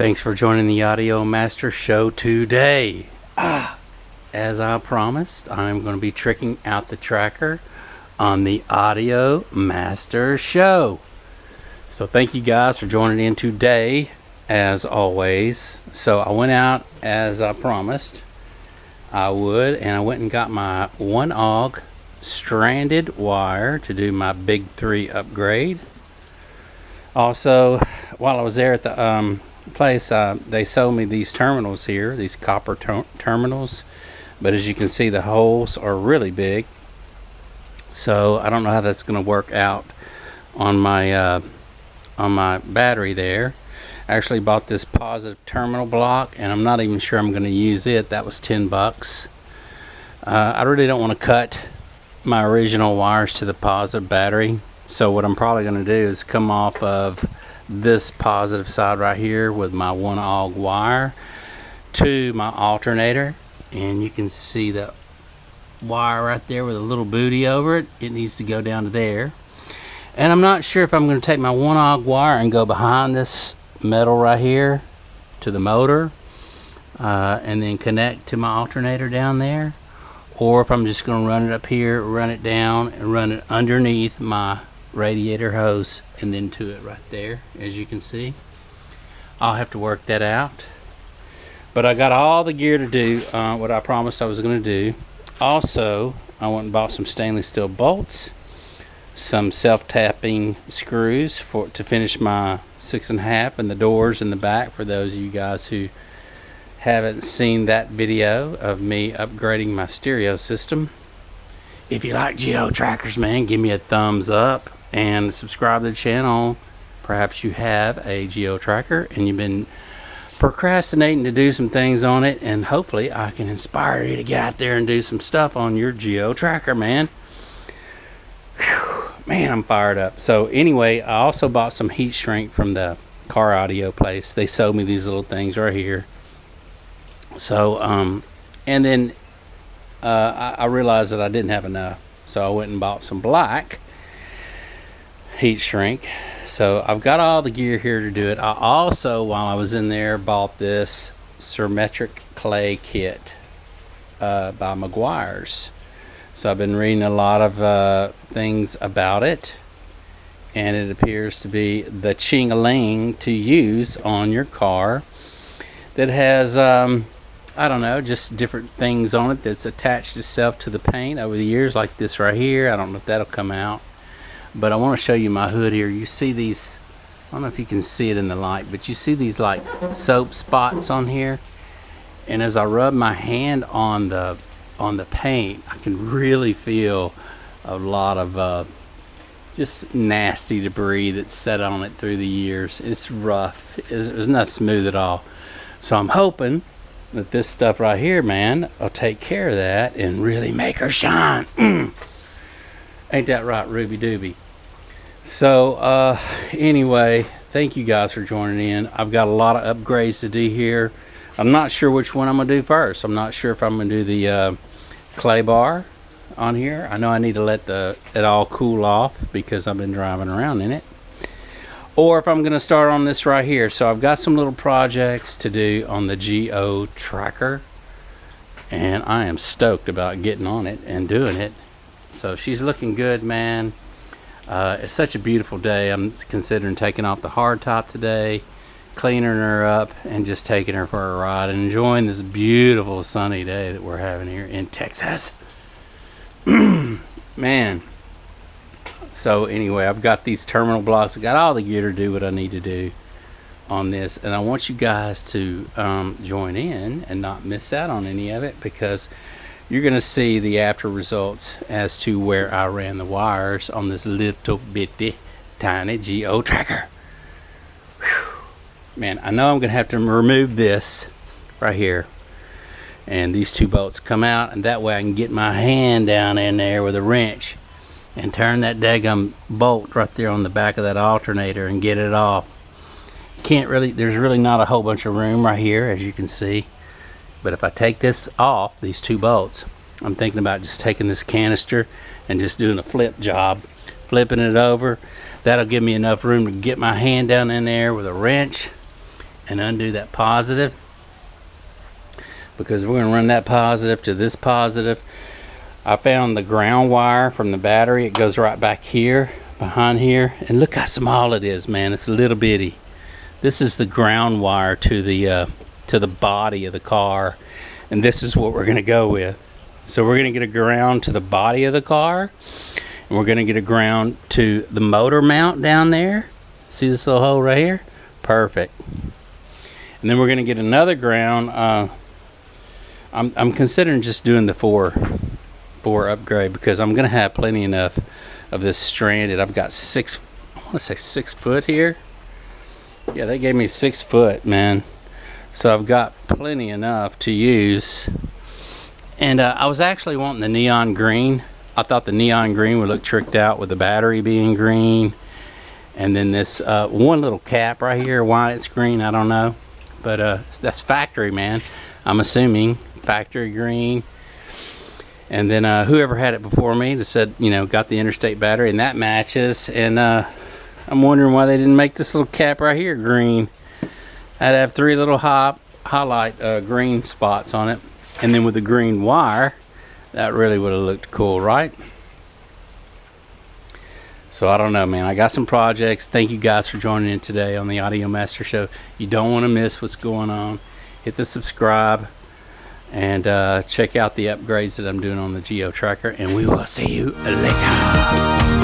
Thanks for joining the Audio Master Show today. As I promised, I'm going to be tricking out the tracker on the Audio Master Show. So thank you guys for joining in today, as always. So I went out as I promised I would, and I went and got my 1-AUG stranded wire to do my big 3 upgrade. Also, while I was there at the place, they sold me these terminals here, these copper terminals, but as you can see, the holes are really big, so I don't know how that's going to work out on my battery there. I actually bought this positive terminal block, and I'm not even sure I'm going to use it. That was 10 bucks. I really don't want to cut my original wires to the positive battery, so what I'm probably going to do is come off of this positive side right here with my 1-AUG wire to my alternator, and you can see the wire right there with a little booty over it. It needs to go down to there, and I'm not sure if I'm going to take my 1-AUG wire and go behind this metal right here to the motor and then connect to my alternator down there, or if I'm just going to run it up here, run it down, and run it underneath my radiator hose and then to it right there. As you can see, I'll have to work that out, but I got all the gear to do what I promised I was going to do. Also, I went and bought some stainless steel bolts, some self-tapping screws to finish my 6.5 and the doors in the back, for those of you guys who haven't seen that video of me upgrading my stereo system. If you like geo trackers, man, give me a thumbs up and subscribe to the channel. Perhaps you have a geo tracker and you've been procrastinating to do some things on it, and hopefully I can inspire you to get out there and do some stuff on your geo tracker, man. Whew, man, I'm fired up. So anyway, I also bought some heat shrink from the car audio place. They sold me these little things right here. So and then I realized that I didn't have enough, so I went and bought some black heat shrink. So I've got all the gear here to do it. I also, while I was in there, bought this Symmetric clay kit by Meguiar'S. So I've been reading a lot of things about it, and it appears to be the ching-a-ling to use on your car that has I don't know, just different things on it that's attached itself to the paint over the years, like this right here. I don't know if that'll come out, but I want to show you my hood here. You see these, I don't know if you can see it in the light, but you see these like soap spots on here, and as I rub my hand on the paint, I can really feel a lot of just nasty debris that's set on it through the years. It's rough. It's not smooth at all. So I'm hoping that this stuff right here, man, will take care of that and really make her shine. Ain't that right, Ruby Dooby? So anyway, thank you guys for joining in. I've got a lot of upgrades to do here. I'm not sure which one I'm gonna do first. I'm not sure if I'm gonna do the clay bar on here. I know I need to let it all cool off because I've been driving around in it, or if I'm going to start on this right here. So I've got some little projects to do on the geo tracker, and I am stoked about getting on it and doing it. So she's looking good, man. It's such a beautiful day. I'm considering taking off the hard top today, cleaning her up, and just taking her for a ride and enjoying this beautiful sunny day that we're having here in Texas. Man. So anyway, I've got these terminal blocks. I got all the gear to do what I need to do on this, and I want you guys to join in and not miss out on any of it, because you're going to see the after results as to where I ran the wires on this little bitty tiny geo tracker. Whew. Man, I know I'm going to have to remove this right here, and these 2 bolts come out, and that way I can get my hand down in there with a wrench and turn that daggum bolt right there on the back of that alternator and get it off. There's really not a whole bunch of room right here, as you can see, but if I take this off, these 2 bolts, I'm thinking about just taking this canister and just doing a flip job, flipping it over. That'll give me enough room to get my hand down in there with a wrench and undo that positive, because we're going to run that positive to this positive. I found the ground wire from the battery. It goes right back here, behind here, and look how small it is, man. It's a little bitty. This is the ground wire to the body of the car, and this is what we're going to go with. So we're going to get a ground to the body of the car, and we're going to get a ground to the motor mount down there. See this little hole right here? Perfect. And then we're going to get another ground. I'm considering just doing the four upgrade, because I'm going to have plenty enough of this stranded. I've got I want to say 6 foot here. Yeah, they gave me 6 foot, man. So I've got plenty enough to use. And I was actually wanting the neon green. I thought the neon green would look tricked out with the battery being green. And then this one little cap right here, why it's green, I don't know. But that's factory, man. I'm assuming factory green. And then whoever had it before me that said, you know, got the interstate battery, and that matches. And I'm wondering why they didn't make this little cap right here green. I'd have 3 little highlight green spots on it. And then with the green wire, that really would have looked cool, right? So I don't know, man. I got some projects. Thank you guys for joining in today on the Audio Master Show. You don't want to miss what's going on. Hit the subscribe and check out the upgrades that I'm doing on the Geo Tracker. And we will see you later.